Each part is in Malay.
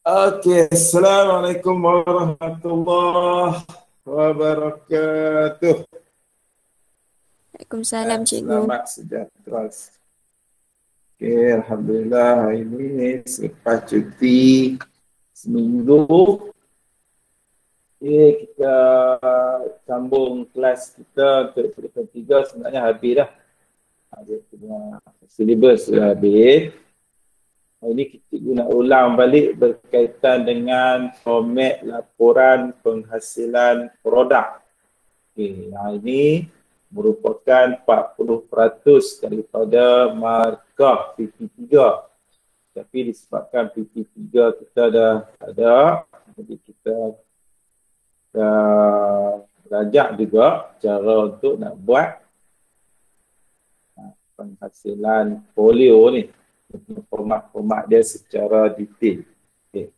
Okey, Assalamualaikum warahmatullahi wabarakatuh. Waalaikumsalam, cikgu. Selamat sejahtera. Okey, Alhamdulillah hari ini selepas cuti seminggu, kita sambung kelas kita untuk peringkat 3 sebenarnya habis dah. Dia punya syllabus sudah habis. Hari ini kita nak ulang balik berkaitan dengan format laporan penghasilan produk. Okay, yang ini merupakan 40% daripada markah PP3. Tapi disebabkan PP3 kita dah ada, jadi kita dah belajar juga cara untuk nak buat penghasilan folio ni. Format-format dia secara detail. Okay.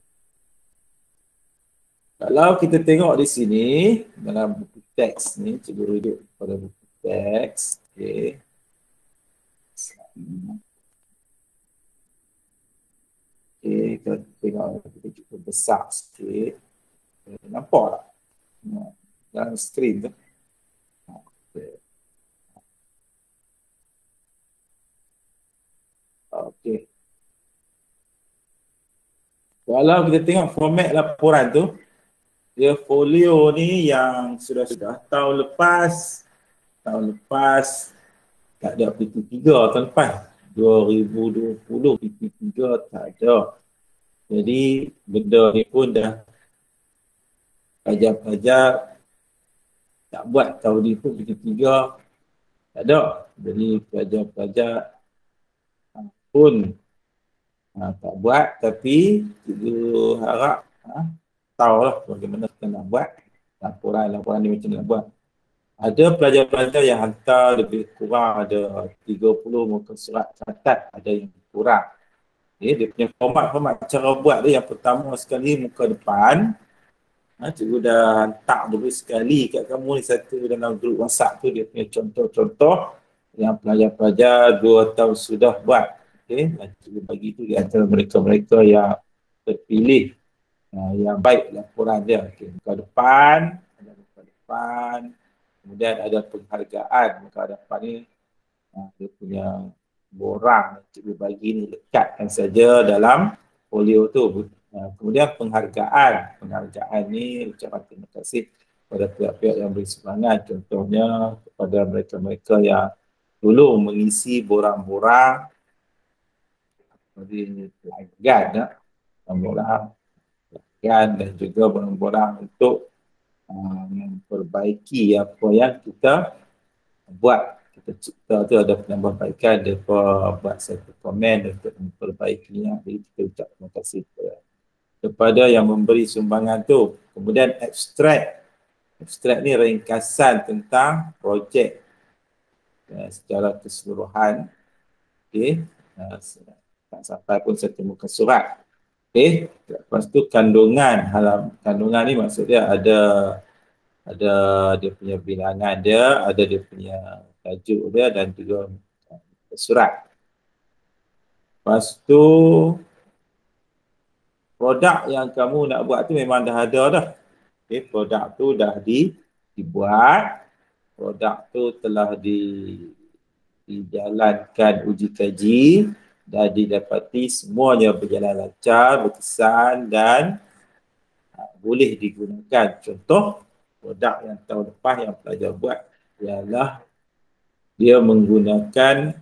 Kalau kita tengok di sini dalam buku teks ni, cikgu rujuk pada buku teks. Okay. Okay, kita tengok kita cukup besar sikit. Okay. Nampak tak? Dalam screen tu. Okay. Okay. Kalau kita tengok format laporan tu, dia folio ni yang sudah-sudah tahun lepas tak ada PP3 tahun lepas 2020 PP3 tak ada. Jadi benda ni pun dah pelajar-pelajar tak buat tahun ni pun PP3 tak ada. Jadi pelajar-pelajar pun tak buat, tapi cikgu harap tahulah bagaimana kita nak buat laporan ni macam mana nak buat. Ada pelajar-pelajar yang hantar lebih kurang ada 30 muka surat catat, ada yang kurang. Okay, dia punya format cara buat dia, yang pertama sekali muka depan. Cikgu dah hantar dulu sekali kat kamu ni satu dalam grup WhatsApp tu, dia punya contoh-contoh yang pelajar-pelajar 2 tahun sudah buat. Okay, cikgu bagi tu di antara mereka-mereka yang terpilih yang baik laporan dia. Okay, muka depan, kemudian ada penghargaan. Muka depan ni dia punya borang cikgu bagi ni, lekatkan saja dalam folio tu. Kemudian penghargaan ni ucapan terima kasih kepada pihak-pihak yang beri sumbangan, contohnya kepada mereka-mereka yang dulu mengisi borang-borang seperti pelanggan, dan juga borang-borang untuk memperbaiki apa yang kita buat. Kita cipta tu ada penambahbaikan, dia buat satu komen untuk memperbaikinya. Jadi kita ucap terima kasih kepada yang memberi sumbangan tu. Kemudian abstrak ni ringkasan tentang projek secara keseluruhan. Okay. Tak sampai pun satu muka surat. Okay. Lepas tu kandungan ni maksud dia ada dia punya bilangan dia, ada dia punya tajuk dia dan juga surat. Lepas tu produk yang kamu nak buat tu memang dah ada dah. Okay, produk tu dah dibuat, produk tu telah dijalankan uji kaji, dah didapati semuanya berjalan lancar, berkesan dan boleh digunakan. Contoh produk yang tahun lepas yang pelajar buat ialah dia menggunakan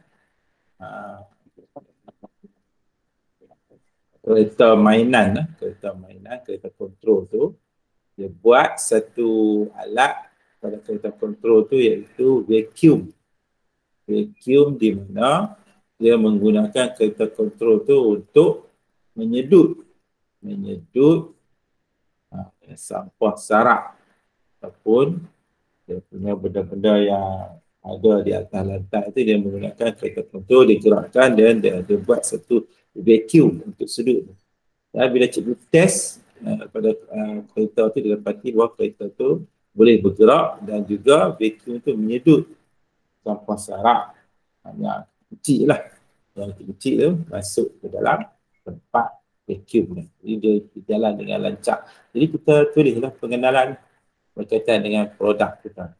kereta mainan, kereta kontrol tu. Dia buat satu alat pada kereta kontrol tu iaitu vacuum di mana dia menggunakan kereta kontrol tu untuk menyedut sampah sarap ataupun dia punya benda-benda yang ada di atas lantai tu, dia menggunakan kereta kontrol, digerakkan dan dia buat satu vacuum untuk sedut. Dan bila cikgu test pada kereta tu, dia dapati bahawa kereta tu boleh bergerak dan juga vacuum tu menyedut sampah sarap yang kecil lah. Yang kecil tu masuk ke dalam tempat vacuum ni. Jadi dia jalan dengan lancar. Jadi kita tulislah pengenalan berkaitan dengan produk kita.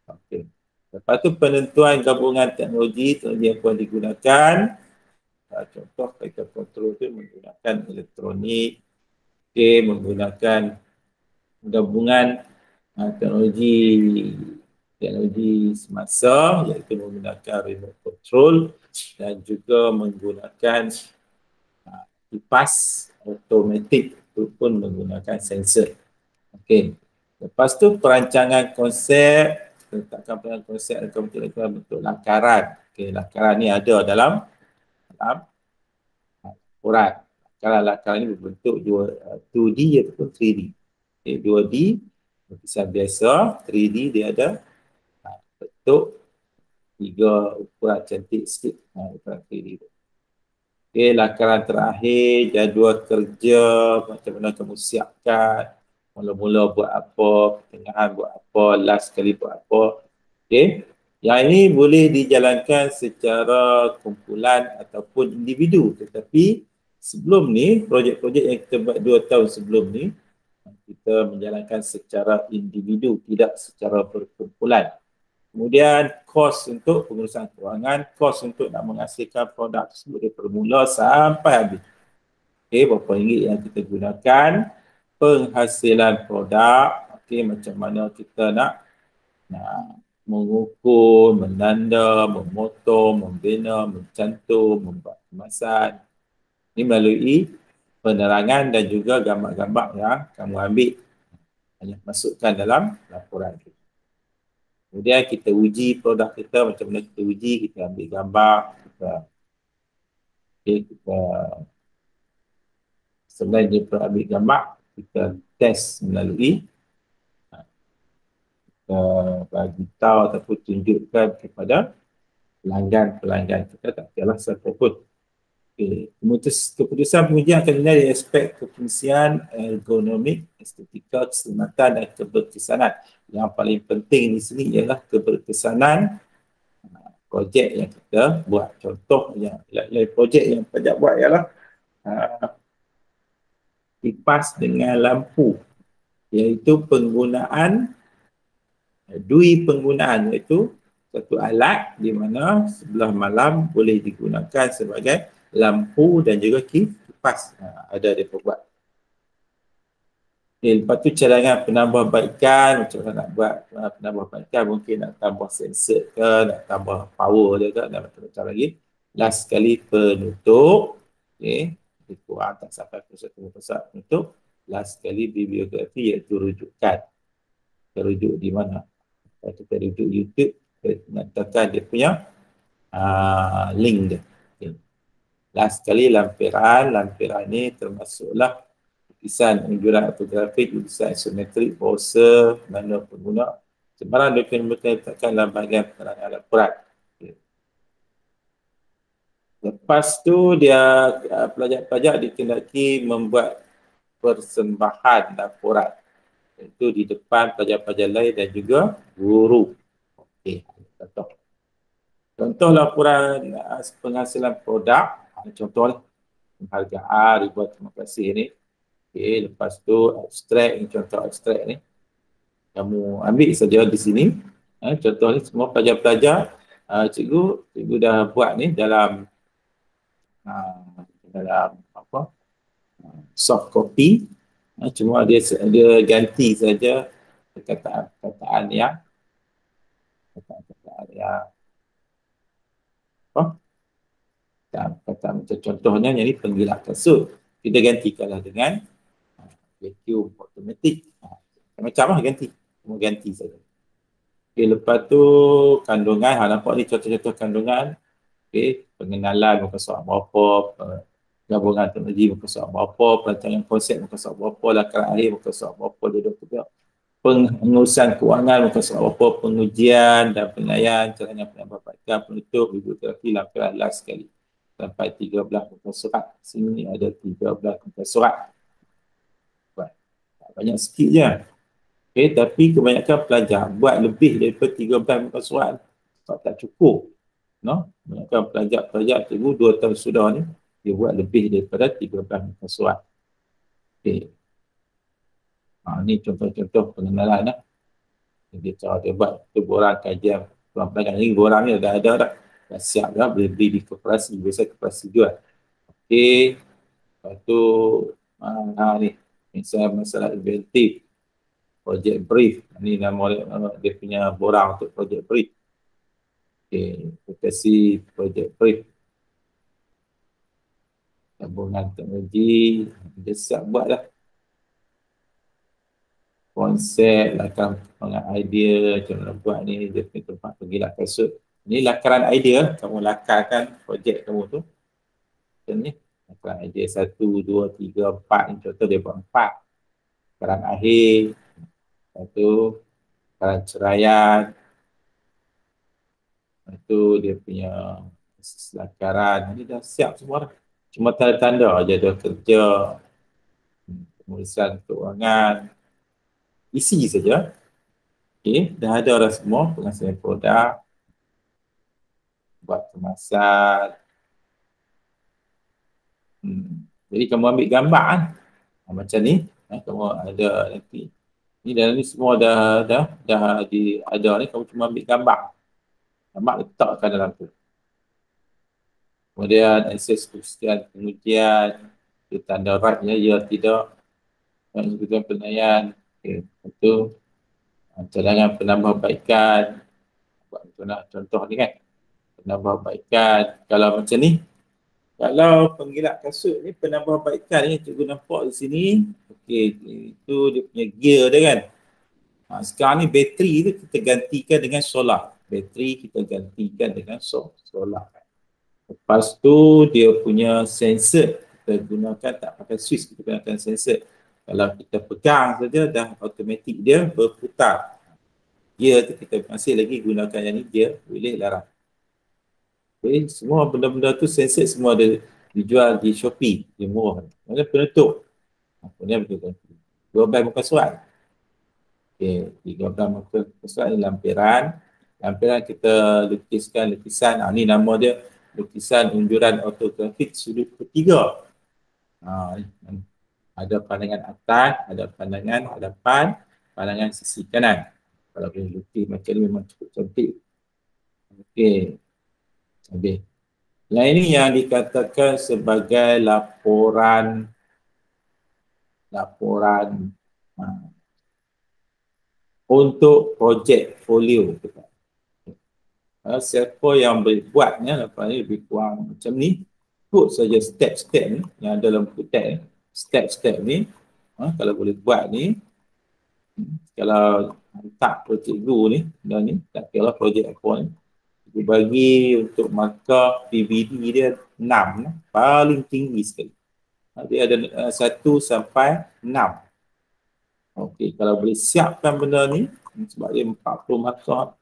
Okey. Lepas tu penentuan gabungan teknologi yang boleh digunakan. Contoh kita kontrol tu menggunakan elektronik, menggunakan gabungan teknologi semasa iaitu menggunakan remote control dan juga menggunakan kipas automatik ataupun menggunakan sensor. Okey. Lepas tu perancangan konsep, letakkan perancangan konsep dalam bentuk lakaran. Okey, lakaran ni ada dalam laporan. Lakaran ni berbentuk 2D ataupun 3D. Okay, 2D lukisan biasa, 3D dia ada bentuk 3 ukuran cantik sikit. Ukuran 3D. Okay, lakaran terakhir, jadual kerja, macam mana kamu siapkan, mula-mula buat apa, pertengahan buat apa, last sekali buat apa. Okay, yang ini boleh dijalankan secara kumpulan ataupun individu. Tetapi sebelum ni, projek-projek yang kita buat 2 tahun sebelum ni, kita menjalankan secara individu, tidak secara berkumpulan. Kemudian kos untuk pengurusan kewangan, kos untuk nak menghasilkan produk tersebut dari bermula sampai habis. Okey, berapa ringgit yang kita gunakan, penghasilan produk, okey, macam mana kita nak mengukur, menanda, memotong, membina, mencantum, membuat kemasan. Ini melalui penerangan dan juga gambar-gambar yang kamu ambil, hanya masukkan dalam laporan kita. Kemudian kita uji produk kita, macam mana kita uji, kita ambil gambar, kita selain daripada ambil gambar, kita test melalui bagi tahu ataupun tunjukkan kepada pelanggan kita, tak kira siapa pun. Okay. Keputusan pengujian akan dinilai dari aspek kefungsian, ergonomik, estetika, keselamatan dan keberkesanan. Yang paling penting di sini ialah keberkesanan projek yang kita buat. Contoh yang projek yang pajak buat ialah kipas dengan lampu, iaitu penggunaan iaitu satu alat di mana sebelah malam boleh digunakan sebagai lampu dan juga kipas. Ada dia buat. Okay, lepas tu cadangan penambahbaikan, macam mana nak buat penambahbaikan, mungkin nak tambah sensor ke, nak tambah power dia ke, dan macam-macam lagi. Last sekali penutup. Okay, lebih kurang tak sampai penutup. Last sekali bibliografi iaitu rujukan. Kita rujuk di mana? Kita rujuk YouTube, kita nyatakan dia punya link dia. Okay. Last sekali lampiran ni termasuklah lukisan anjuran ortografik, lukisan isometrik, browser, mana pengguna, sebarang dokumen letakkan dalam bahagian penerangan laporan. Okay. Lepas tu dia pelajar-pelajar dikendaki membuat persembahan laporan, iaitu di depan pelajar-pelajar lain dan juga guru. Okey, contoh laporan penghasilan produk. Contoh penghargaan, ribuan terima kasih ni. Okay, lepas tu abstrak, contoh abstrak ni kamu ambil saja di sini. Contoh ni semua pelajar-pelajar cikgu dah buat ni dalam apa, soft copy. Cuma dia ganti saja perkataan yang apa, kata macam contohnya yang ni penggilat kasut, kita gantikanlah dengan vacuum automatik. Macam lah ganti saja. Okay, lepas tu kandungan, nampak ni contoh-contoh kandungan. Okay, pengenalan muka surat berapa, gabungan teknologi muka surat berapa, perancangan konsep muka surat berapa, lakaran akhir muka surat berapa, duduk pengurusan kewangan muka surat berapa, pengujian dan penilaian, caranya penambahbaikan, penutup, bibliografi, lampiran last sekali. Sampai 13 muka surat. Sini ada 13 muka surat. Banyak sikit je. Okay, tapi kebanyakan pelajar buat lebih daripada 13 muka surat. Sebab tak cukup. No? Kebanyakan pelajar cikgu 2 tahun sudah ni dia buat lebih daripada 13 muka surat. Okey. Ni contoh-contoh pengenalan lah. Jadi cara dia buat tu borang kajian pelan-pelan ni, borang ni dah ada dah. Dah siap dah, boleh beli di koperasi, biasa koperasi jual. Okey. Lepas tu ni misalnya masalah inventif, project brief. Ni nama dia punya borang untuk project brief. Okey, aplikasi project brief. Gabungan teknologi, dia siap buat lah. Konsep, lakar pengembangan idea, macam mana buat ni, dia punya tempat penggilat kasut. Ini lakaran idea, kamu lakarkan projek kamu tu. Macam ni, lakaran idea 1, 2, 3, 4, ni contoh dia buat 4. Lakaran akhir, 1, lakaran ceraian, 1 dia punya lakaran, ni dah siap semua dah. Cuma tanda-tanda je dia kerja, penulisan keuangan, isi saja. Okey, dah ada dah semua pengasihan produk, buat kemasan. Jadi kamu ambil gambar kan? Macam ni, kamu ada nanti. Ni dalam ni semua dah ada ni, kamu cuma ambil gambar. Gambar letakkan dalam tu. Kemudian akses keputusan pengujian, tanda right ya tidak, dan penilaian. Okey, itu cadangan penambahbaikan. Buat contoh ni kan. Penambahbaikan. Kalau macam ni, kalau penggilat kasut ni penambahbaikan ni cikgu nampak di sini. Okey, itu dia punya gear dia kan. Sekarang ni bateri tu kita gantikan dengan solar. Bateri kita gantikan dengan solar. Lepas tu dia punya sensor kita gunakan, tak pakai switch, kita gunakan sensor. Kalau kita pegang saja dah automatik dia berputar. Gear tu kita masih lagi gunakan yang ni, gear boleh larang. Okay, semua benda-benda tu sensor semua ada dijual di Shopee, dia murah. Mana penutup? Kemudian betul. 12 muka surat. Okey, 13 muka surat ni lampiran. Lampiran kita lukiskan lukisan. Ni nama dia lukisan unjuran ortografik sudut ketiga. Ada pandangan atas, ada pandangan hadapan, pandangan sisi kanan. Kalau boleh lukis macam ni memang cukup cantik. Okey. Habis. Yang ini yang dikatakan sebagai laporan untuk projek folio. Siapa yang buatnya, laporan ini lebih kurang macam ni. Ikut saja step-step ni yang ada dalam buku teks ni. Step-step ni, kalau boleh buat ni, kalau hantar projek guru ni, dan ni, tak kira projek apa ni, dia bagi untuk markah PVD dia 6, paling tinggi sekali. Dia ada 1 sampai 6. Okey, kalau boleh siapkan benda ni, sebab dia 40 markah.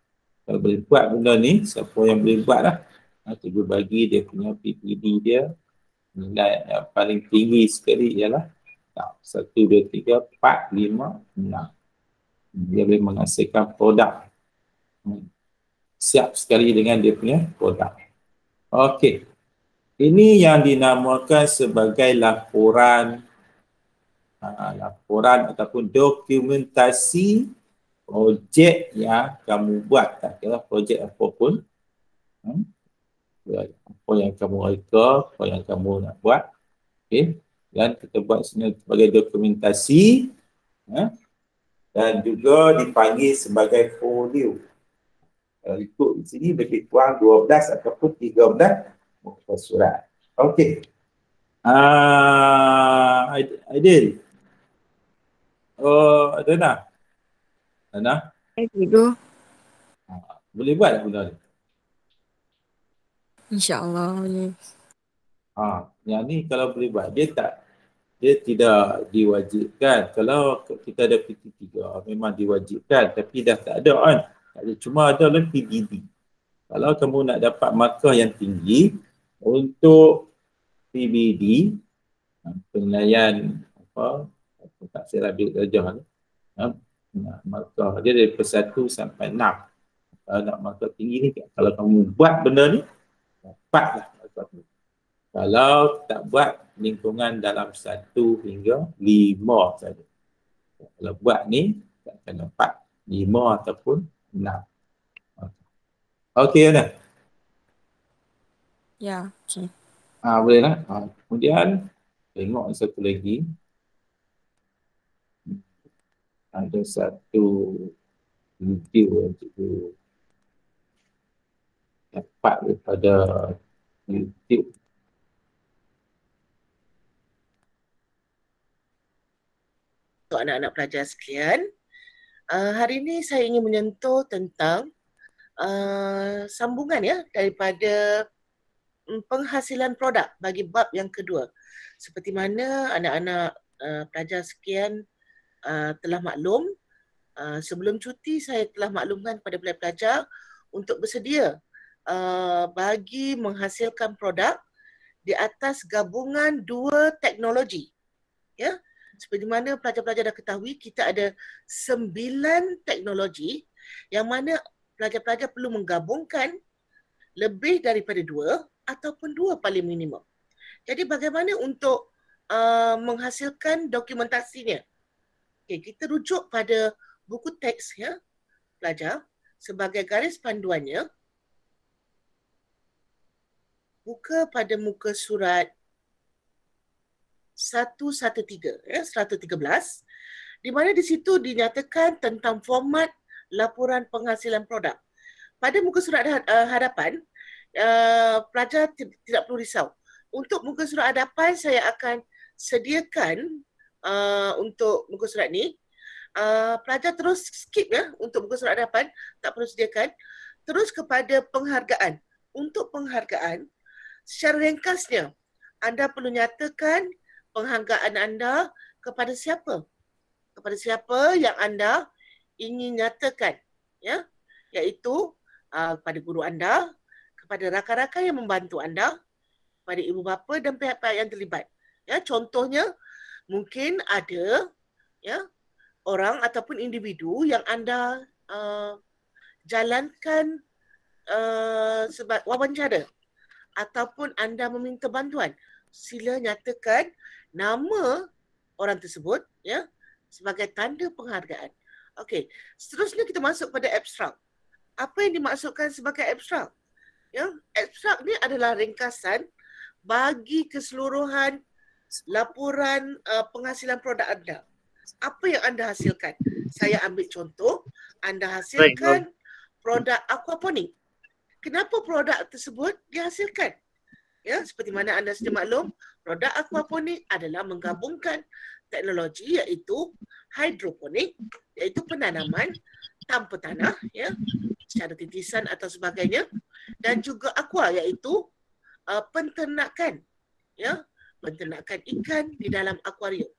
Kalau boleh buat benda ni, siapa yang boleh buat lah. Cikgu bagi dia punya PPD dia, nilai yang paling tinggi sekali ialah 1, 2, 3, 4, 5, 6. Dia boleh menghasilkan produk. Siap sekali dengan dia punya produk. Okey. Ini yang dinamakan sebagai laporan ataupun dokumentasi projek yang kamu buat. Tak kira projek apa pun. Apa yang kamu reka, apa yang kamu nak buat. Okay. Dan kita buat sebagai dokumentasi. Dan juga dipanggil sebagai folio. Kalau ikut di sini lebih kurang 12 ataupun 13 muka surat. Okey. Aidil. Oh, Dana. Cikgu. Boleh buat tak benda ni? InsyaAllah boleh. Yang ni kalau boleh buat, dia tidak diwajibkan. Kalau kita ada PT3 memang diwajibkan, tapi dah tak ada kan. Cuma ada dalam PBD. Kalau kamu nak dapat markah yang tinggi untuk PBD, penilaian tak silap darjah ni, markah dia dari 1 sampai 6. Kalau nak markah tinggi ni, kalau kamu buat benda ni, dapatlah markah tu. Kalau tak buat lingkungan dalam 1 hingga 5 saja. Kalau buat ni, tak akan dapat 5 ataupun 6. Okey dah. Ya, okey. Boleh lah. Kemudian tengok satu lagi. Ada satu video yang cikgu dapat daripada YouTube. Untuk anak-anak pelajar sekalian, hari ini saya ingin menyentuh tentang sambungan ya daripada penghasilan produk bagi bab yang kedua. Seperti mana anak-anak pelajar sekian telah maklum, sebelum cuti saya telah maklumkan kepada pelajar-pelajar untuk bersedia bagi menghasilkan produk di atas gabungan 2 teknologi. Ya, seperti mana pelajar-pelajar dah ketahui, kita ada 9 teknologi yang mana pelajar-pelajar perlu menggabungkan lebih daripada 2 ataupun 2 paling minimum. Jadi bagaimana untuk menghasilkan dokumentasinya? Okay, kita rujuk pada buku teks ya, pelajar, sebagai garis panduannya. Buka pada muka surat 113 ya, 113, di mana di situ dinyatakan tentang format laporan penghasilan produk. Pada muka surat hadapan, pelajar tidak perlu risau. Untuk muka surat hadapan saya akan sediakan untuk muka surat ni. Pelajar terus skip ya untuk muka surat hadapan, tak perlu sediakan. Terus kepada penghargaan. Untuk penghargaan, secara ringkasnya, anda perlu nyatakan penghargaan anda kepada siapa? Kepada siapa yang anda ingin nyatakan, ya? Iaitu kepada guru anda, kepada rakan-rakan yang membantu anda, kepada ibu bapa dan pihak-pihak yang terlibat. Ya, contohnya mungkin ada ya orang ataupun individu yang anda jalankan sebab wawancara ataupun anda meminta bantuan, sila nyatakan nama orang tersebut ya sebagai tanda penghargaan. Okey, seterusnya kita masuk pada abstrak. Apa yang dimaksudkan sebagai abstrak? Ya, abstrak ni adalah ringkasan bagi keseluruhan laporan penghasilan produk anda. Apa yang anda hasilkan? Saya ambil contoh, anda hasilkan produk aquaponik. Kenapa produk tersebut dihasilkan? Ya, seperti mana anda sudah maklum, produk aquaponik adalah menggabungkan teknologi iaitu hidroponik, iaitu penanaman tanpa tanah, ya, secara titisan atau sebagainya, dan juga aqua iaitu penternakan, ya, penternakan ikan di dalam akuarium.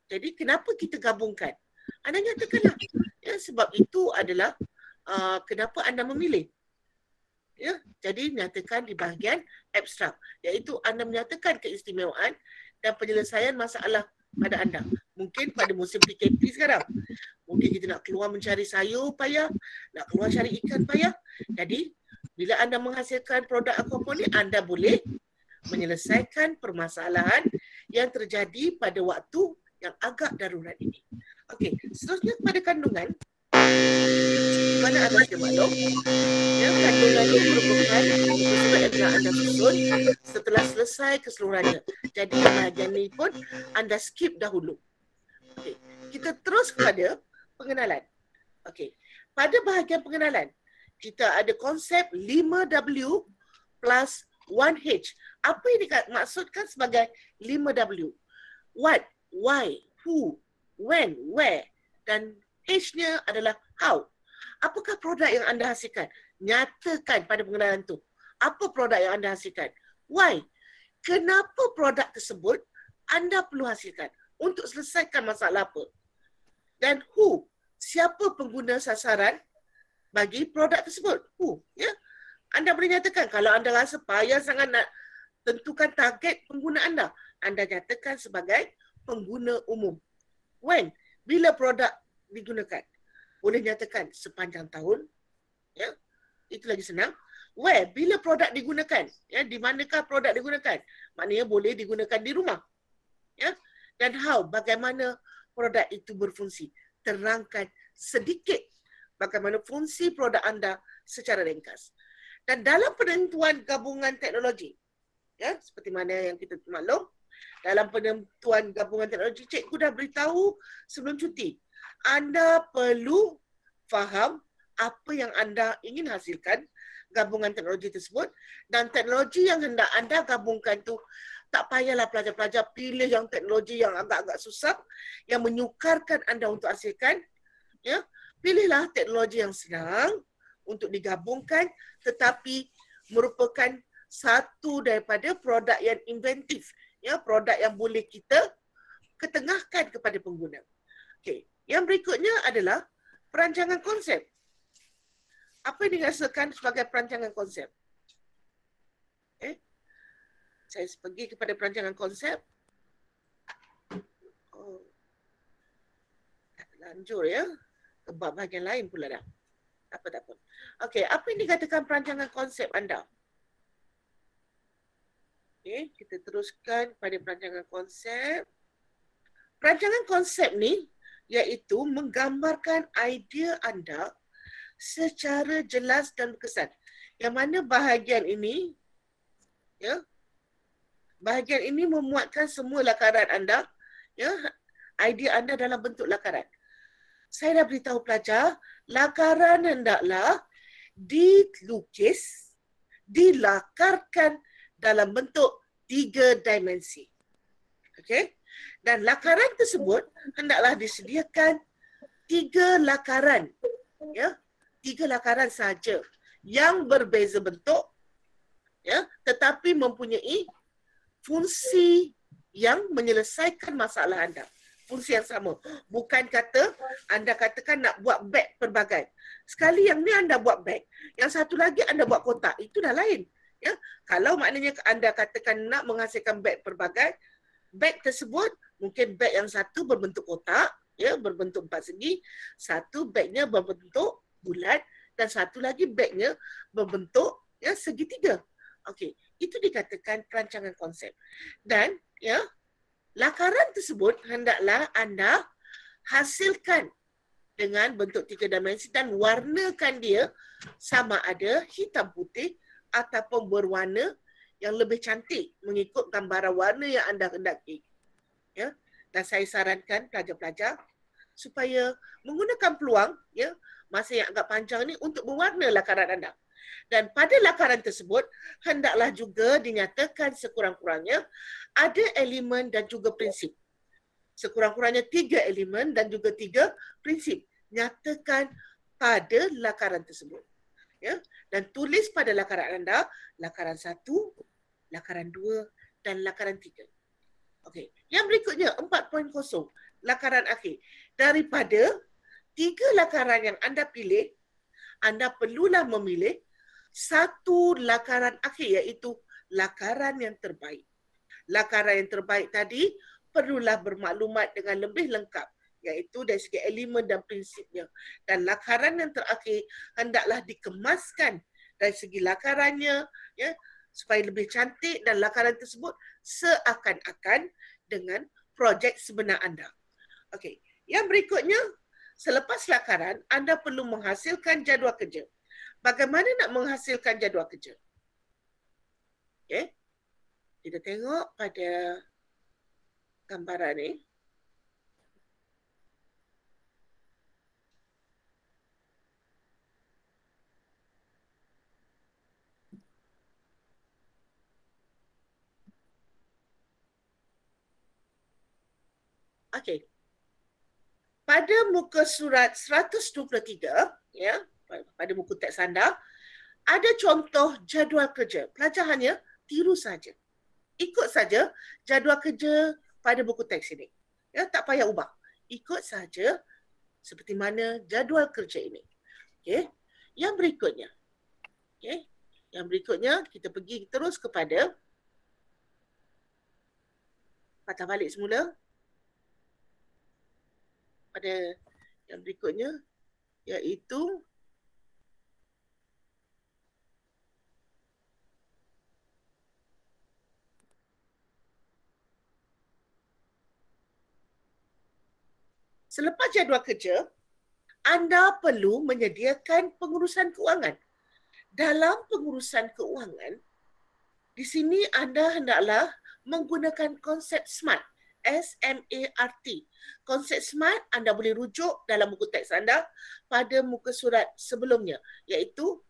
Jadi kenapa kita gabungkan? Anda nyatakanlah. Ya, sebab itu adalah kenapa anda memilih. Ya, jadi nyatakan di bahagian abstrak, iaitu anda menyatakan keistimewaan dan penyelesaian masalah pada anda. Mungkin pada musim PKP sekarang, mungkin kita nak keluar mencari sayur payah, nak keluar cari ikan payah. Jadi bila anda menghasilkan produk aquaponik, anda boleh menyelesaikan permasalahan yang terjadi pada waktu yang agak darurat ini. Okey, seterusnya kepada kandungan. Di mana anda sudah maklum, ya, kandungan itu merupakan muka surat yang telah anda susun setelah selesai keseluruhannya. Jadi bahagian ini pun anda skip dahulu. Okey, kita terus kepada pengenalan. Okey, pada bahagian pengenalan, kita ada konsep 5W plus 1H. Apa yang dimaksudkan sebagai 5W? What, why, who, when, where, dan H-nya adalah how. Apakah produk yang anda hasilkan? Nyatakan pada pengenalan tu. Apa produk yang anda hasilkan? Why? Kenapa produk tersebut anda perlu hasilkan? Untuk selesaikan masalah apa? Dan who? Siapa pengguna sasaran bagi produk tersebut? Who? Ya? Anda boleh nyatakan kalau anda rasa payah sangat nak tentukan target pengguna anda nyatakan sebagai pengguna umum. When? Bila produk digunakan? Boleh nyatakan sepanjang tahun. Ya? Itu lagi senang. Where? Bila produk digunakan? Ya, di manakah produk digunakan? Maknanya boleh digunakan di rumah. Ya. Dan how? Bagaimana produk itu berfungsi? Terangkan sedikit bagaimana fungsi produk anda secara ringkas. Dan dalam penentuan gabungan teknologi, ya, seperti mana yang kita maklum, dalam penentuan gabungan teknologi, cikgu dah beritahu sebelum cuti, anda perlu faham apa yang anda ingin hasilkan gabungan teknologi tersebut, dan teknologi yang hendak anda gabungkan tu tak payahlah pelajar-pelajar pilih yang teknologi yang agak-agak susah, yang menyukarkan anda untuk hasilkan. Ya, pilihlah teknologi yang senang untuk digabungkan, tetapi merupakan satu daripada produk yang inventif, ya, produk yang boleh kita ketengahkan kepada pengguna. Okey, yang berikutnya adalah perancangan konsep. Apa yang dirasakan sebagai perancangan konsep? Saya pergi kepada perancangan konsep. Oh, lanjut ya. Ke bab bahagian lain pula dah. Tak apa. Okey, apa yang dikatakan perancangan konsep anda? Okey, kita teruskan pada perancangan konsep. Perancangan konsep ni iaitu menggambarkan idea anda secara jelas dan berkesan. Yang mana bahagian ini, ya, bahagian ini memuatkan semua lakaran anda, ya, idea anda dalam bentuk lakaran. Saya dah beritahu pelajar, lakaran hendaklah dilukis, dilakarkan dalam bentuk 3 dimensi. Okey? Dan lakaran tersebut hendaklah disediakan 3 lakaran. Ya, 3 lakaran saja yang berbeza bentuk, ya, tetapi mempunyai fungsi yang menyelesaikan masalah anda. Fungsi yang sama. Bukan kata anda katakan nak buat beg pelbagai. Sekali yang ni anda buat beg, yang satu lagi anda buat kotak. Itu dah lain. Ya, kalau maknanya anda katakan nak menghasilkan beg pelbagai, beg tersebut mungkin beg yang satu berbentuk kotak, ya, berbentuk 4 segi, satu begnya berbentuk bulat, dan satu lagi begnya berbentuk, ya, segitiga. Okey, itu dikatakan perancangan konsep. Dan, ya, lakaran tersebut hendaklah anda hasilkan dengan bentuk 3 dimensi dan warnakan dia sama ada hitam putih ataupun berwarna yang lebih cantik mengikut gambaran warna yang anda hendaki. Ya, dan saya sarankan pelajar-pelajar supaya menggunakan peluang, ya, masa yang agak panjang ni untuk mewarna lakaran anda. Dan pada lakaran tersebut hendaklah juga dinyatakan sekurang-kurangnya ada elemen dan juga prinsip. Sekurang-kurangnya 3 elemen dan juga 3 prinsip. Nyatakan pada lakaran tersebut. Ya, dan tulis pada lakaran anda lakaran 1, lakaran 2 dan lakaran 3. Okey, yang berikutnya 4.0, lakaran akhir. Daripada 3 lakaran yang anda pilih, anda perlulah memilih satu lakaran akhir, iaitu lakaran yang terbaik. Lakaran yang terbaik tadi perlulah bermaklumat dengan lebih lengkap, iaitu dari segi elemen dan prinsipnya. Dan lakaran yang terakhir hendaklah dikemaskan dari segi lakarannya, ya, supaya lebih cantik dan lakaran tersebut seakan-akan dengan projek sebenar anda. Okey, yang berikutnya, selepas lakaran, anda perlu menghasilkan jadual kerja. Bagaimana nak menghasilkan jadual kerja? Okey, kita tengok pada gambaran ni. Okey. Pada muka surat 123, ya, pada buku teks anda, ada contoh jadual kerja. Pelajar hanya tiru saja. Ikut saja jadual kerja pada buku teks ini. Ya, tak payah ubah. Ikut saja seperti mana jadual kerja ini. Okey. Yang berikutnya. Okey. Yang berikutnya kita pergi terus kepada patah balik semula. Pada yang berikutnya iaitu Selepas jadual kerja, anda perlu menyediakan pengurusan keuangan. Dalam pengurusan keuangan, di sini anda hendaklah menggunakan konsep SMART. SMART. Konsep SMART anda boleh rujuk dalam buku teks anda pada muka surat sebelumnya, iaitu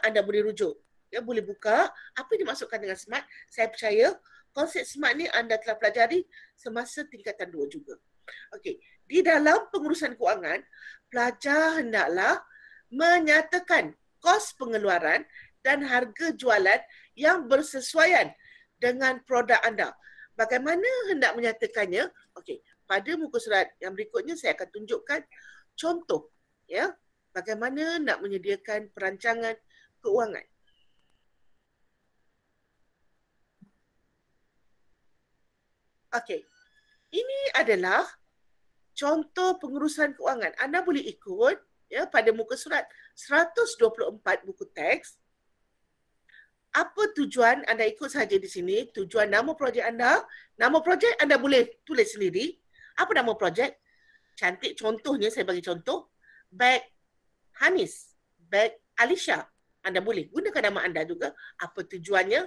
anda boleh rujuk. Boleh buka apa yang dimaksudkan dengan SMART. Saya percaya konsep SMART ni anda telah pelajari semasa tingkatan 2 juga. Okey, di dalam pengurusan keuangan, pelajar hendaklah menyatakan kos pengeluaran dan harga jualan yang bersesuaian dengan produk anda. Bagaimana hendak menyatakannya? Okey, pada muka surat yang berikutnya saya akan tunjukkan contoh bagaimana nak menyediakan perancangan keuangan. Okey. Ini adalah contoh pengurusan keuangan. Anda boleh ikut pada muka surat 124 buku teks. Apa tujuan anda ikut saja di sini? Tujuan nama projek anda. Nama projek anda boleh tulis sendiri. Apa nama projek? Cantik contohnya, saya bagi contoh. Beg Hanis. Beg Alisha. Anda boleh gunakan nama anda juga. Apa tujuannya?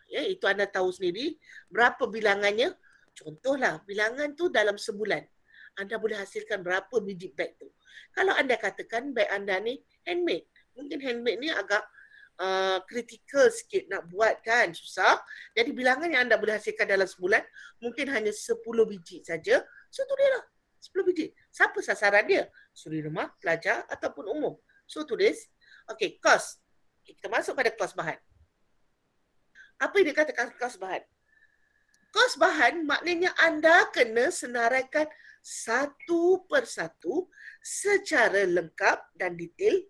Itu anda tahu sendiri. Berapa bilangannya? Contohlah, bilangan tu dalam sebulan. Anda boleh hasilkan berapa biji beg tu. Kalau anda katakan beg anda ni handmade. Mungkin handmade ni agak kritikal sikit nak buat kan, susah. Jadi bilangan yang anda boleh hasilkan dalam sebulan mungkin hanya 10 biji saja. So tulislah 10 biji. Siapa sasaran dia? Suri rumah, pelajar ataupun umum. So tulis. Okey, kos. Kita masuk pada kos bahan. Apa yang dikatakan kos bahan? Kos bahan maknanya anda kena senaraikan satu persatu secara lengkap dan detail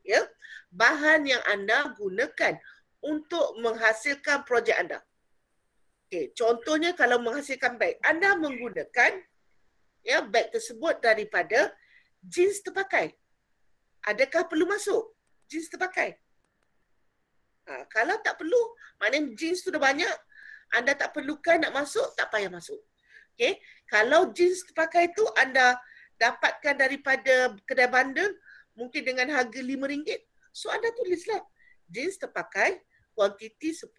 bahan yang anda gunakan untuk menghasilkan projek anda. Okay, contohnya kalau menghasilkan beg, anda menggunakan beg tersebut daripada jeans terpakai. Adakah perlu masuk jeans terpakai? Kalau tak perlu, maknanya jeans tu dah banyak, anda tak perlukan nak masuk, tak payah masuk. Okay? Kalau jeans terpakai tu anda dapatkan daripada kedai bandar, mungkin dengan harga RM5, so anda tulislah jeans terpakai, kuantiti 10,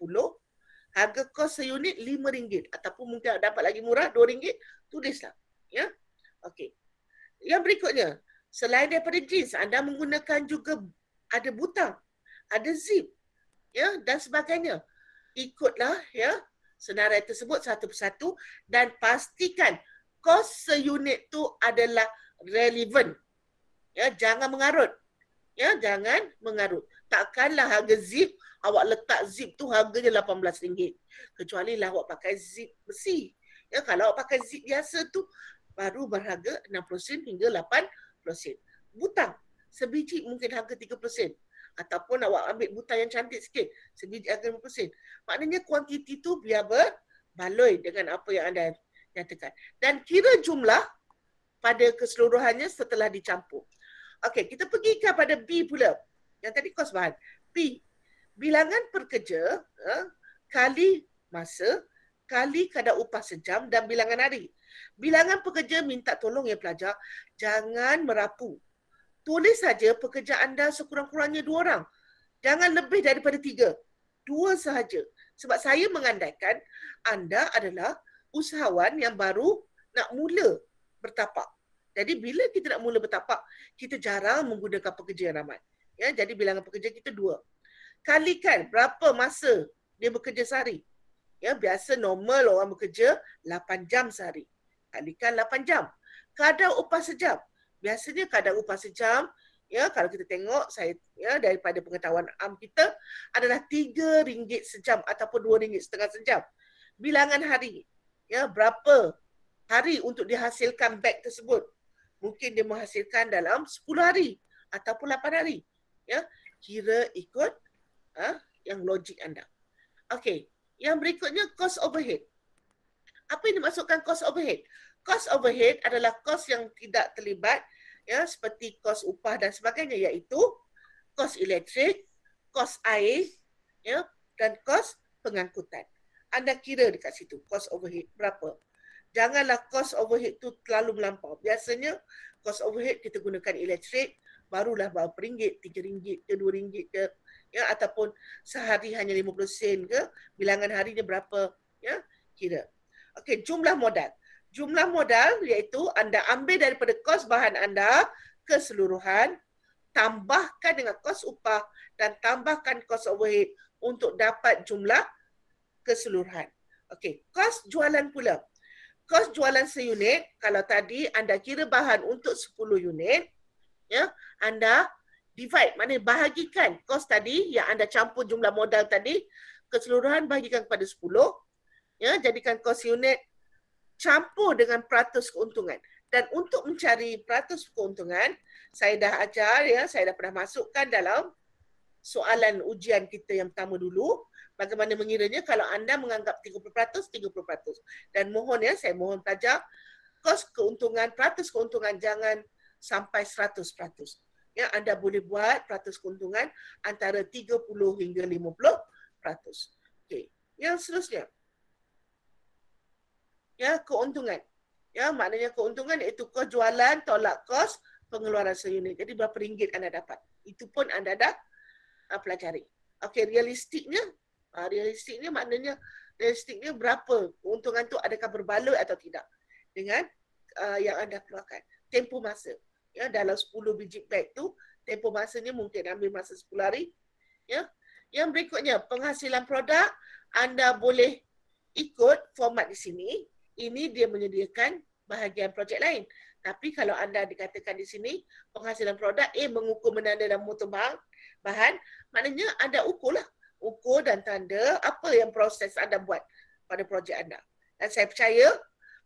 harga kos seunit RM5, ataupun mungkin dapat lagi murah RM2, tulislah. Okey. Yang berikutnya, selain daripada jeans, anda menggunakan juga ada butang, ada zip, dan sebagainya. Ikutlah senarai tersebut satu persatu dan pastikan kos seunit tu adalah relevan. Jangan mengarut. Jangan mengarut. Takkanlah harga zip, awak letak zip tu harganya RM18. Kecuali lah awak pakai zip besi. Kalau awak pakai zip biasa tu baru berharga 60 sen hingga 80 sen. Butang sebiji mungkin harga 30 sen. Ataupun awak ambil butang yang cantik sikit, sebiji harga 50 sen. Maknanya kuantiti tu biar berbaloi dengan apa yang anda nyatakan. Dan kira jumlah pada keseluruhannya setelah dicampur. Okey, kita pergi kepada B pula. Yang tadi kos bahan. B, bilangan pekerja kali masa kali kadar upah sejam dan bilangan hari. Bilangan pekerja minta tolong pelajar, jangan merapu. Tulis saja pekerja anda sekurang-kurangnya 2 orang. Jangan lebih daripada 3. 2 sahaja. Sebab saya mengandaikan anda adalah usahawan yang baru nak mula bertapak. Jadi bila kita nak mula bertapak, kita jarang menggunakan pekerja yang ramai. Jadi bilangan pekerja kita 2. Kalikan berapa masa dia bekerja sehari. Biasa normal orang bekerja 8 jam sehari. Kalikan 8 jam. Kadar upah sejam. Biasanya kadar upah sejam, kalau kita tengok saya daripada pengetahuan am kita adalah RM3 sejam ataupun RM2.5 sejam. Bilangan hari, berapa hari untuk dihasilkan beg tersebut. Mungkin dia menghasilkan dalam 10 hari ataupun 8 hari. Kira ikut yang logik anda. Okey, yang berikutnya cost overhead. Apa yang dimaksudkan cost overhead? Cost overhead adalah kos yang tidak terlibat seperti kos upah dan sebagainya, iaitu kos elektrik, kos air dan kos pengangkutan. Anda kira dekat situ kos overhead berapa. Janganlah cost overhead tu terlalu melampau. Biasanya cost overhead kita gunakan elektrik, barulah berapa ringgit, RM3 ke RM2 ke, ya, ataupun sehari hanya 50 sen ke, bilangan harinya berapa, ya, kira. Okey, jumlah modal. Jumlah modal iaitu anda ambil daripada kos bahan anda keseluruhan, tambahkan dengan kos upah dan tambahkan kos overhead untuk dapat jumlah keseluruhan. Okey, kos jualan pula. Kos jualan seunit, kalau tadi anda kira bahan untuk 10 unit, ya, anda divide, maknanya bahagikan kos tadi yang anda campur jumlah modal tadi, keseluruhan bahagikan kepada 10, ya, jadikan kos unit campur dengan peratus keuntungan. Dan untuk mencari peratus keuntungan, saya dah ajar, ya, saya dah pernah masukkan dalam soalan ujian kita yang pertama dulu, bagaimana mengiranya kalau anda menganggap 30%, 30%. Dan mohon, ya, saya mohon pelajar, kos keuntungan, peratus keuntungan jangan sampai 100%. Ya, anda boleh buat peratus keuntungan antara 30 hingga 50%. Okey. Yang seterusnya. Ya, keuntungan. Ya, maknanya keuntungan iaitu kos jualan tolak kos pengeluaran seunit. Jadi berapa ringgit anda dapat. Itu pun anda dah pelajari. Okey, realistiknya maknanya realistiknya berapa keuntungan tu, adakah berbaloi atau tidak dengan yang anda keluarkan. Tempoh masa. Ya, dalam 10 biji beg tu, tempoh masanya mungkin ambil masa 10 hari. Ya. Yang berikutnya, penghasilan produk, anda boleh ikut format di sini. Ini dia menyediakan bahagian projek lain. Tapi kalau anda dikatakan di sini, penghasilan produk mengukur, menanda dan mutu bahan, maknanya anda ukurlah. Ukur dan tanda apa yang proses anda buat pada projek anda. Dan saya percaya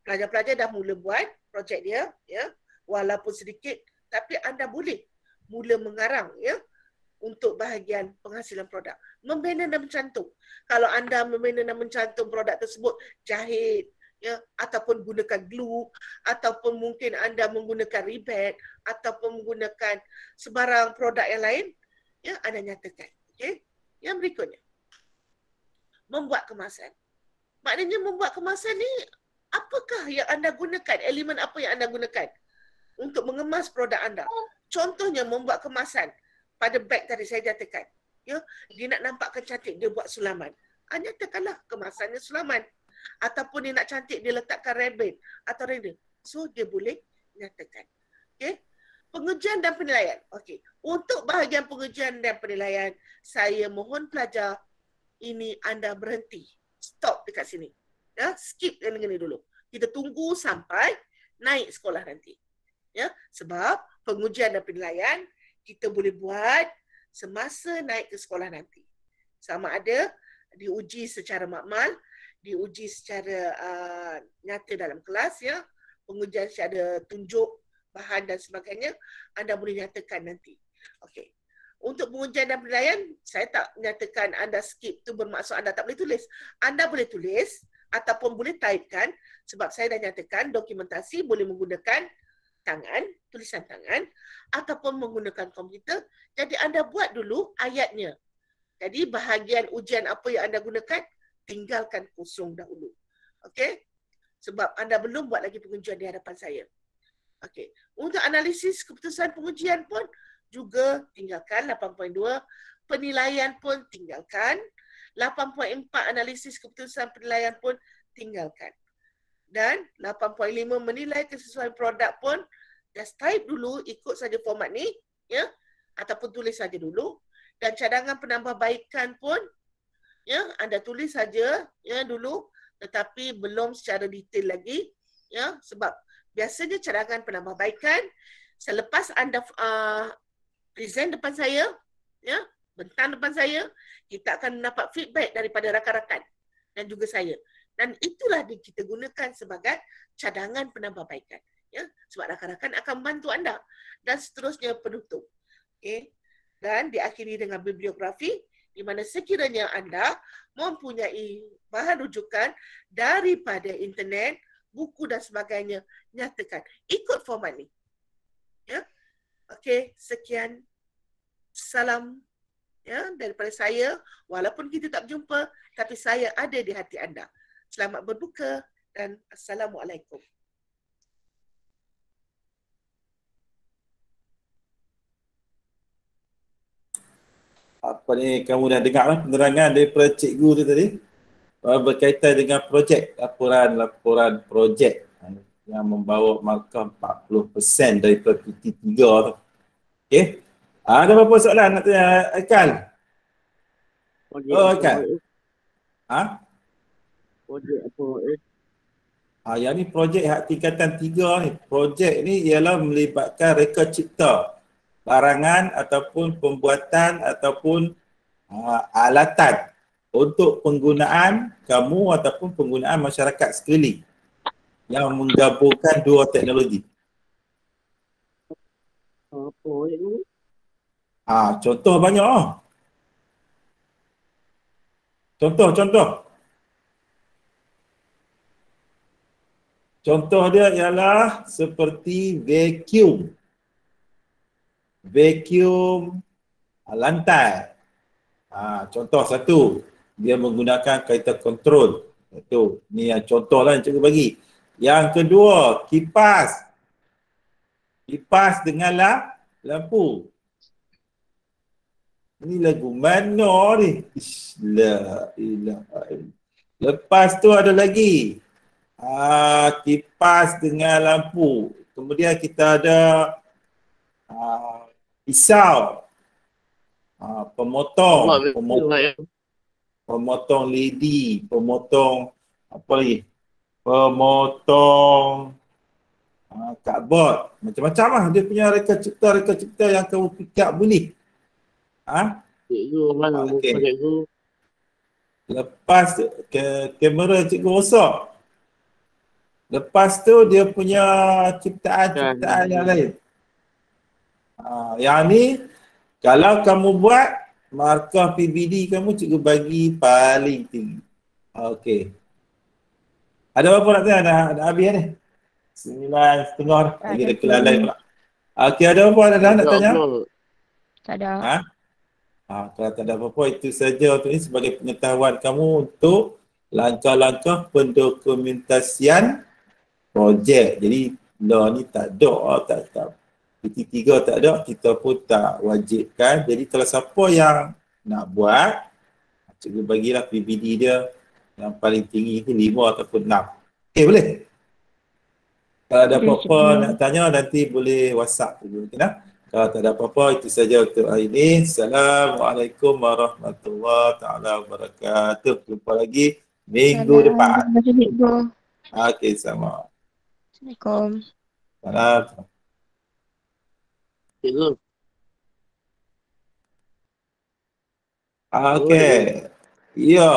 pelajar-pelajar dah mula buat projek dia, ya, walaupun sedikit, tapi anda boleh mula mengarang, ya, untuk bahagian penghasilan produk. Membina dan mencantum. Kalau anda membina dan mencantum produk tersebut, jahit, ya, ataupun gunakan glue, ataupun mungkin anda menggunakan ribat, ataupun menggunakan sebarang produk yang lain, ya, anda nyatakan. Okey. Yang berikutnya, membuat kemasan. Maknanya membuat kemasan ni, apakah yang anda gunakan? Elemen apa yang anda gunakan untuk mengemas produk anda? Contohnya membuat kemasan. Pada beg tadi saya nyatakan, ya, dia nak nampakkan cantik, dia buat sulaman. Nyatakanlah kemasannya sulaman. Ataupun dia nak cantik, dia letakkan rabbit atau render. So, dia boleh nyatakan. Okey. Pengujian dan penilaian. Okey. Untuk bahagian pengujian dan penilaian, saya mohon pelajar ini anda berhenti. Stop dekat sini. Ya, skip yang ini dulu. Kita tunggu sampai naik sekolah nanti. Ya, sebab pengujian dan penilaian kita boleh buat semasa naik ke sekolah nanti. Sama ada diuji secara makmal, diuji secara nyata dalam kelas, ya, pengujian secara tunjuk bahan dan sebagainya, anda boleh nyatakan nanti. Okey. Untuk pengujian dan penilaian, saya tak nyatakan anda skip tu bermaksud anda tak boleh tulis. Anda boleh tulis ataupun boleh typekan, sebab saya dah nyatakan dokumentasi boleh menggunakan tangan, tulisan tangan, ataupun menggunakan komputer. Jadi anda buat dulu ayatnya. Jadi bahagian ujian apa yang anda gunakan, tinggalkan kosong dahulu. Okey? Sebab anda belum buat lagi pengujian di hadapan saya. Okey. Untuk analisis keputusan pengujian pun juga tinggalkan 8.2. Penilaian pun tinggalkan. 8.4 analisis keputusan penilaian pun tinggalkan. Dan 8.5 menilai kesesuaian produk pun just type dulu, ikut saja format ni, ya, ataupun tulis saja dulu. Dan cadangan penambahbaikan pun, ya, anda tulis saja, ya, dulu, tetapi belum secara detail lagi, ya, sebab biasanya cadangan penambahbaikan selepas anda present depan saya, ya, bentang depan saya, kita akan mendapat feedback daripada rakan-rakan dan juga saya. Dan itulah kita gunakan sebagai cadangan penambahbaikan, ya, sebab rakan-rakan akan membantu anda. Dan seterusnya penutup. Okay. Dan diakhiri dengan bibliografi, di mana sekiranya anda mempunyai bahan rujukan daripada internet, buku dan sebagainya, nyatakan. Ikut format ni. Ya. Okey, sekian. Salam, ya, daripada saya. Walaupun kita tak berjumpa, tapi saya ada di hati anda. Selamat berbuka. dan Assalamualaikum. Apa ni, kamu dah dengar lah penerangan daripada cikgu tu tadi berkaitan dengan projek, laporan projek yang membawa markah 40% daripada PT3 tu. Okey. Ada berapa soalan nak tanya Aikal? Projek Oh, apa Aikal. OS? Ha? Projek apa OS? Yang ni projek hak tingkatan 3 ni. Projek ni ialah melibatkan reka cipta barangan ataupun pembuatan ataupun alatan untuk penggunaan kamu ataupun penggunaan masyarakat sekeliling yang menggabungkan dua teknologi. Apa OS ni? Contoh banyak lah. Contoh. Contoh dia ialah seperti vacuum. Vacuum lantai. Contoh satu, dia menggunakan kaitan kontrol. Itu, ni yang contoh lah yang cikgu bagi. Yang kedua, kipas. Kipas dengan lampu. Ini lagu mana ni? La ilaha illallah. Lepas tu ada lagi. Kipas dengan lampu. Kemudian kita ada pisau. Pemotong lidi, pemotong apa lagi? Pemotong cardboard. Macam-macam lah dia punya reka cipta yang kamu fikir boleh. Cikgu mana muka cikgu? Lepas kamera cikgu rosak. Lepas tu dia punya ciptaan yang lain. Yang ni kalau kamu buat markah PBD kamu cikgu bagi paling tinggi. Okey. Ada apa nak tanya? Dah habis ni? 9:30 lagi ada kelas lain pula. Okey, ada apa nak tanya? Tak ada. Kalau tak ada apa-apa, itu saja untuk ini sebagai pengetahuan kamu untuk langkah-langkah pendokumentasian projek. Jadi law ni tak ada, tak. PT3 tak ada, kita pun tak wajibkan. Jadi kalau siapa yang nak buat, cikgu bagilah PBD dia yang paling tinggi ni 5 ataupun 6. Okey, boleh? Kalau ada apa-apa nak tanya nanti boleh WhatsApp dulu. Kalau tak ada apa-apa, itu saja untuk hari ini. Assalamualaikum warahmatullahi wabarakatuh. Jumpa lagi minggu depan. Okey, sama. Assalamualaikum. Salam. Cikgu. Okey. Ya.